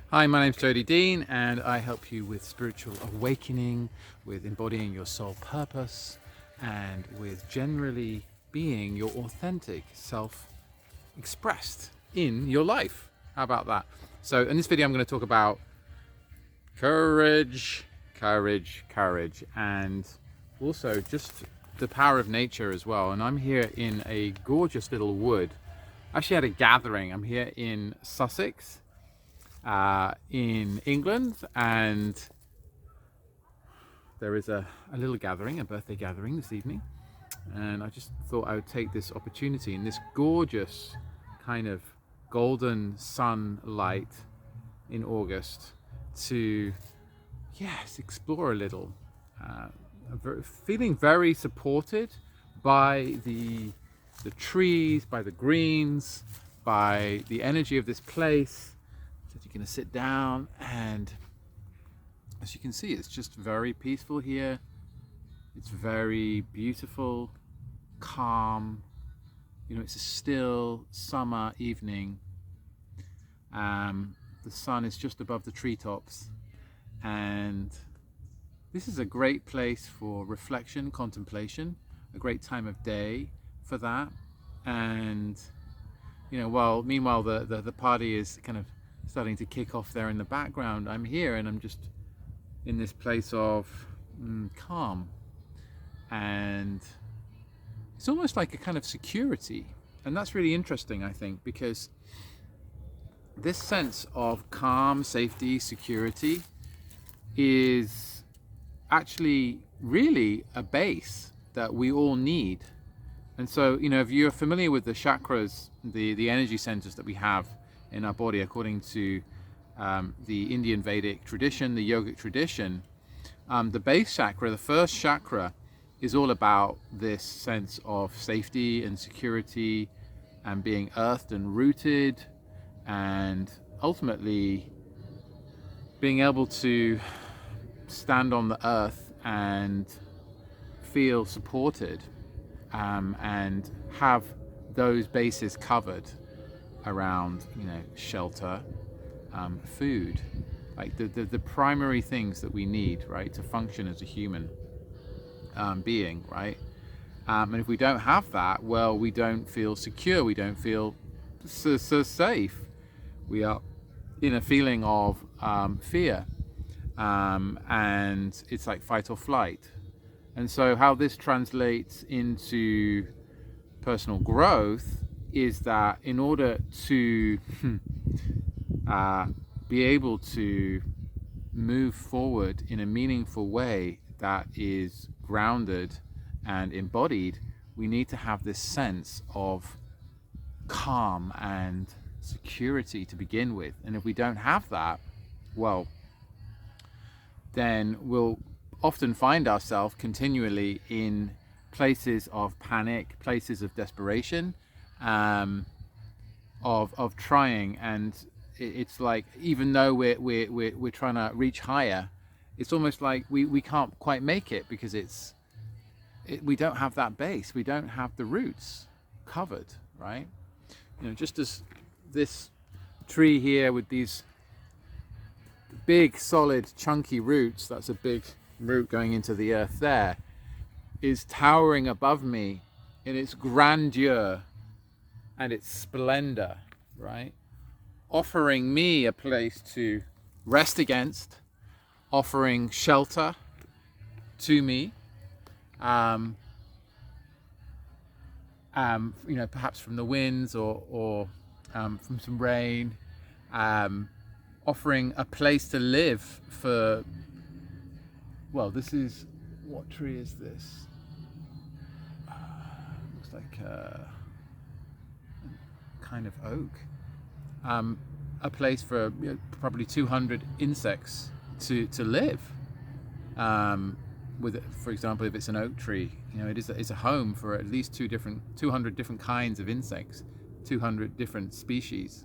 Hi, my name's Jody Deane, and I help you with spiritual awakening, with embodying your soul purpose, and with generally being your authentic self expressed in your life. How about that? So in this video, I'm going to talk about courage, and also just the power of nature as well. And I'm here in a gorgeous little wood. I actually had a gathering. I'm here in Sussex, in England, and there is a little gathering, a birthday gathering this evening, and I just thought I would take this opportunity in this gorgeous kind of golden sunlight in August to explore a little, feeling very supported by the trees, by the greens, by the energy of this place. So you're going to sit down, and as you can see, it's just very peaceful here. It's very beautiful, calm. You know, it's a still summer evening. The sun is just above the treetops, and this is a great place for reflection, contemplation, a great time of day for that. And you know, meanwhile the party is kind of starting to kick off there in the background, I'm here and I'm just in this place of calm, and it's almost like a kind of security. And that's really interesting, I think, because this sense of calm, safety, security is actually really a base that we all need. And so, you know, if you're familiar with the chakras, the energy centers that we have in our body, according to the Indian Vedic tradition, the yogic tradition, the base chakra, the first chakra, is all about this sense of safety and security and being earthed and rooted, and ultimately being able to stand on the earth and feel supported, and have those bases covered around, you know, shelter, food, like the primary things that we need, right, to function as a human being, right? And if we don't have that, well, we don't feel secure, we don't feel so safe. We are in a feeling of fear, and it's like fight or flight. And so how this translates into personal growth is that in order to be able to move forward in a meaningful way that is grounded and embodied, we need to have this sense of calm and security to begin with. And if we don't have that, well, then we'll often find ourselves continually in places of panic, places of desperation, of trying. And it's like, even though we're trying to reach higher, it's almost like we can't quite make it, because we don't have that base, we don't have the roots covered, right? You know, just as this tree here with these big, solid, chunky roots, that's a big root going into the earth there, is towering above me in its grandeur and its splendor, right? Offering me a place to rest against, offering shelter to me, you know, perhaps from the winds or from some rain, offering a place to live for, well, this is, what tree is this? Looks like a kind of oak. A place for, you know, probably 200 insects to live. With, for example, if it's an oak tree, you know, it's a home for at least 200 different kinds of insects, 200 different species.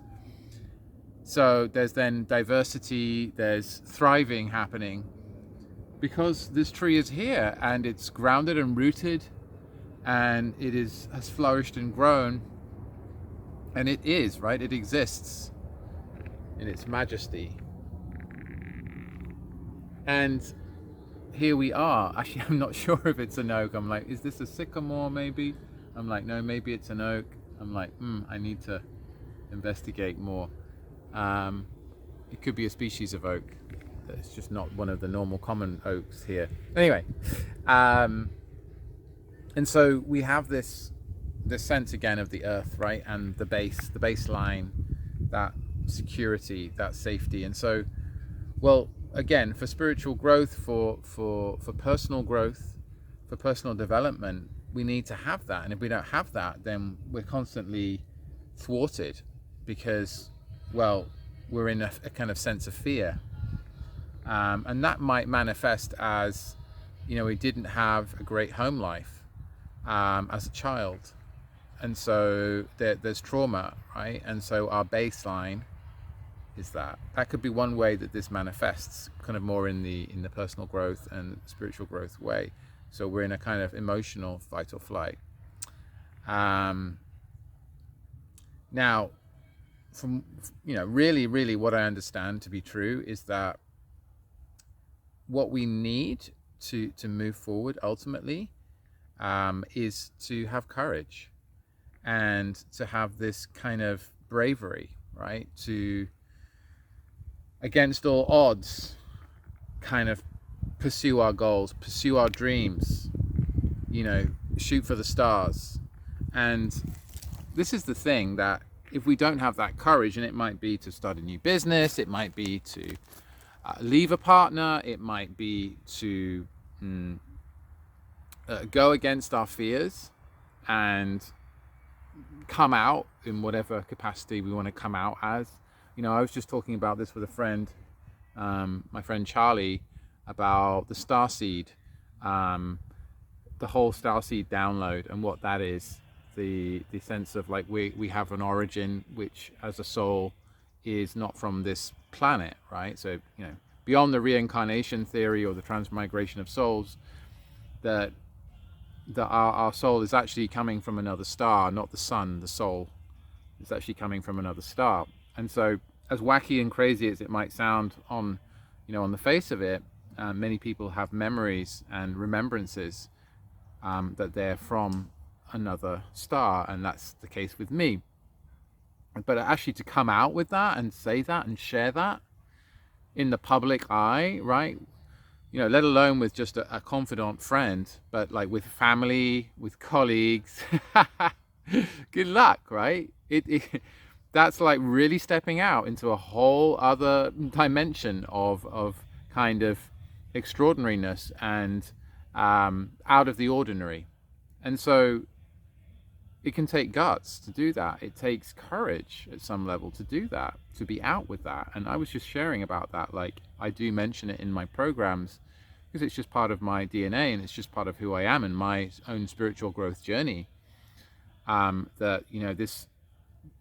So there's then diversity, there's thriving happening, because this tree is here and it's grounded and rooted, and it has flourished and grown, and it is, right, it exists in its majesty. And here we are. Actually, I'm not sure if it's an oak. I'm like, is this a sycamore maybe? I'm like, no, maybe it's an oak. I'm like, I need to investigate more. It could be a species of oak. It's just not one of the normal common oaks here. Anyway, and so we have this sense again of the earth, right? And the baseline, that security, that safety. And so, well, again, for spiritual growth, for personal growth, for personal development, we need to have that. And if we don't have that, then we're constantly thwarted because, well, we're in a kind of sense of fear. And that might manifest as, we didn't have a great home life as a child. And so there's trauma, right? And so our baseline is that could be one way that this manifests, kind of more in the personal growth and spiritual growth way. So we're in a kind of emotional fight or flight. Now, from really what I understand to be true is that what we need to move forward ultimately is to have courage and to have this kind of bravery, right? To, against all odds, kind of pursue our goals, pursue our dreams, shoot for the stars. And this is the thing, that if we don't have that courage, and it might be to start a new business, it might be to leave a partner, it might be to go against our fears and come out in whatever capacity we want to come out as. I was just talking about this with a friend, my friend Charlie, about the Starseed, the whole Starseed download and what that is. The sense of like we have an origin which as a soul is not from this planet, right? So beyond the reincarnation theory or the transmigration of souls, that our soul is actually coming from another star, not the sun. The soul is actually coming from another star. And so, as wacky and crazy as it might sound on the face of it, many people have memories and remembrances that they're from another star, and that's the case with me. But actually to come out with that and say that and share that in the public eye, right? Let alone with just a confidant friend, but like with family, with colleagues, good luck, right? That's like really stepping out into a whole other dimension of kind of extraordinariness and out of the ordinary. And so it can take guts to do that. It takes courage at some level to do that, to be out with that. And I was just sharing about that. Like, I do mention it in my programs because it's just part of my DNA and it's just part of who I am and my own spiritual growth journey. That, this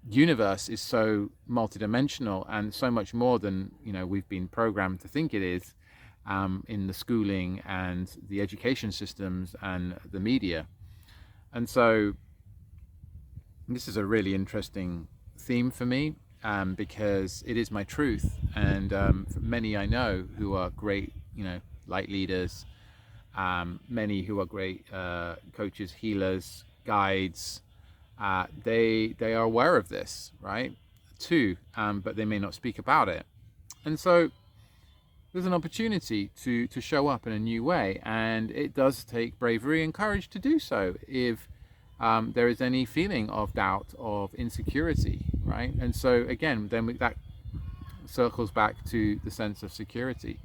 universe is so multidimensional and so much more than, we've been programmed to think it is in the schooling and the education systems and the media. And so this is a really interesting theme for me because it is my truth, and for many I know who are great, light leaders, many who are great coaches, healers, guides, they are aware of this, right? Too, but they may not speak about it. And so there's an opportunity to show up in a new way, and it does take bravery and courage to do so if there is any feeling of doubt, of insecurity, right? And so again, then that circles back to the sense of security.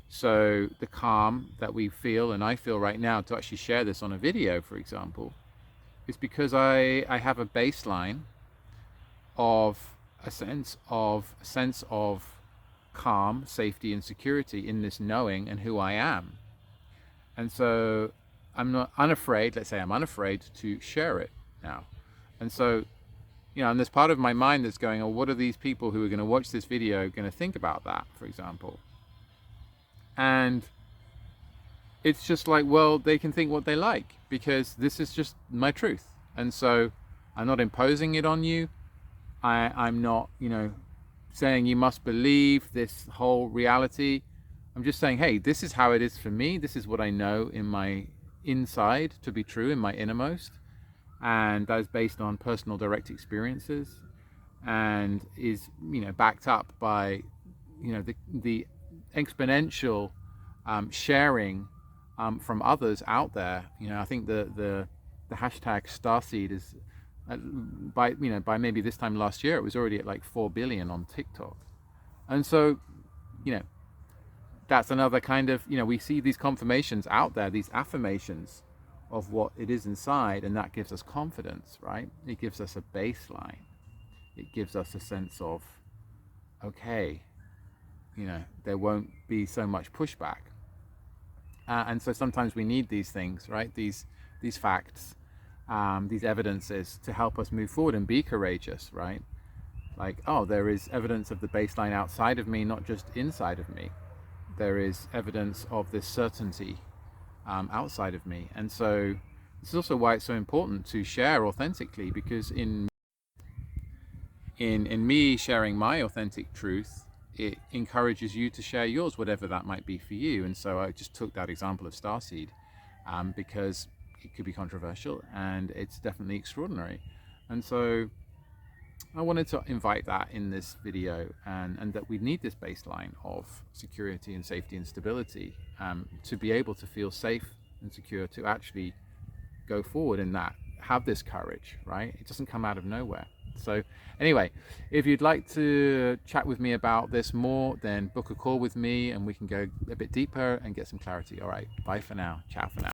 So the calm that we feel, and I feel right now, to actually share this on a video, for example, is because I have a baseline of a sense of calm, safety, and security in this knowing and who I am. And so I'm not unafraid, let's say I'm unafraid to share it now. And so, and there's part of my mind that's going, oh, what are these people who are going to watch this video going to think about that, for example? And it's just like, well, they can think what they like because this is just my truth. And so I'm not imposing it on you. I'm not, saying you must believe this whole reality. I'm just saying, hey, this is how it is for me. This is what I know in my inside to be true, in my innermost. And that is based on personal direct experiences and is, backed up by, the exponential sharing from others out there. I think the hashtag Starseed is by maybe this time last year, it was already at like 4 billion on TikTok. And so, that's another kind of, we see these confirmations out there, these affirmations of what it is inside, and that gives us confidence, right? It gives us a baseline. It gives us a sense of, okay, there won't be so much pushback. And so sometimes we need these things, right? These facts, these evidences to help us move forward and be courageous, right? Like, oh, there is evidence of the baseline outside of me, not just inside of me. There is evidence of this certainty outside of me. And so this is also why it's so important to share authentically, because in me sharing my authentic truth, it encourages you to share yours, whatever that might be for you. And so I just took that example of Starseed because it could be controversial and it's definitely extraordinary. And so I wanted to invite that in this video, and that we need this baseline of security and safety and stability to be able to feel safe and secure, to actually go forward in that, have this courage, right? It doesn't come out of nowhere. So anyway, if you'd like to chat with me about this more, then book a call with me and we can go a bit deeper and get some clarity. All right, bye for now. Ciao for now.